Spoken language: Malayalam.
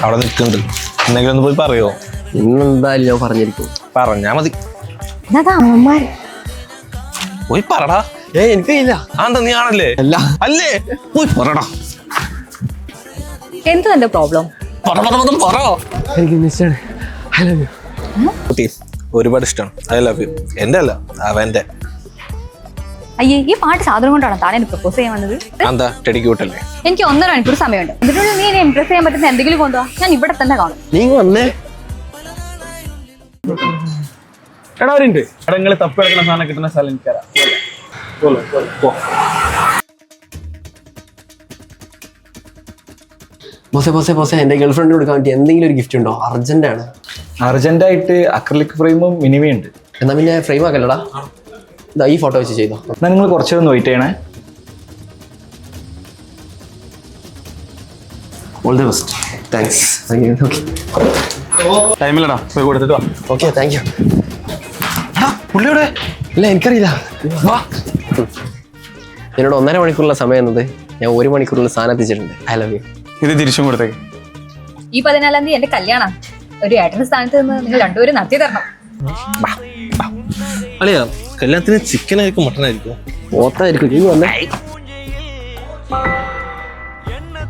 അവിടെ നിൽക്കുന്നുണ്ട്. എന്തെങ്കിലും ഒന്ന് പോയി പറയോ? ഇന്നെന്തായാലും ഞാൻ പറഞ്ഞിരിക്കും. പറഞ്ഞാ മതി. പോയി പറടാ. എനിക്കില്ല. എന്താ നീ ആണല്ലേ? അല്ല അല്ലേ? പോയി പറടാ. എന്ത് തന്റെ പ്രോബ്ലം? എനിക്ക് മിസ്സാണ്. I love you. കുട്ടി ഒരുപാട് ഇഷ്ടമാണ്. I love you. എന്റെ അല്ല, അവന്റെ. അയ്യേ, ഈ പാട്ട് സാധനം കൊണ്ടാണ് താൻ എന്നെ പ്രപ്പോസ് ചെയ്യാൻ വന്നത്? എന്താ ടെഡി ക്യൂട്ടല്ലേ? എനിക്ക് 1.5 മണിക്കൂർ സമയമുണ്ട്. ഇതിനുള്ളിൽ നീ എന്നെ ഇംപ്രസ് ചെയ്യാൻ പറ്റുന്ന എന്തെങ്കിലും കൊണ്ടുപോവാ. ഞാൻ ഇവിടെ തന്നെ കാണും. നീ വന്നേ. എടാ അവരുണ്ട്. എടാ നിങ്ങൾ തപ്പ് എടുക്കുന്ന സാധനം കിട്ടുന്ന സ്ഥലം എനിക്കറിയാം. ബോസേ എന്റെ ഗേൾഫ്രണ്ടിന് കൊടുക്കാൻ വേണ്ടി എന്തെങ്കിലും ഒരു ഗിഫ്റ്റ് ഉണ്ടോ? അർജന്റാണ്. അർജന്റായിട്ട് അക്രലിക് ഫ്രെയിമും മിനിമയുണ്ട്. എന്നാ പിന്നെ ഫ്രെയിം ആക്കല്ലടാ, ഇതാ ഈ ഫോട്ടോ വെച്ച് ചെയ്തോ. എന്നാൽ നിങ്ങൾ കുറച്ചൊന്ന് വെയിറ്റ് ചെയ്യണേ. All the best. താങ്ക്സ്. ടൈമിലടാ പോയി കൊടുത്തിട്ട് വാ. Okay, thank you. പുള്ളിയുടെ ഇല്ല, എനിക്കറിയില്ല. എന്നോട് 1.5 മണിക്കൂറുള്ള സമയം എന്നത് ഞാൻ 1 മണിക്കൂറുള്ള സാധനം എത്തിച്ചിട്ടുണ്ട്. I love you. ഇത് തിരിച്ചും കൊടുത്തേക്ക്. ഈ 14-ാം തീയതി എന്റെ കല്യാണം. ഒരു ഏട്ടന്റെ സ്ഥാനത്ത് നിന്ന് നിങ്ങൾ രണ്ടുപേരും നടത്തി തരണം. അളിയാ, കല്യാണത്തിന് ചിക്കൻ ആയിരിക്കും മട്ടൺ ആയിരിക്കും? ഓത്തായിരിക്കും. നീ വന്നേ.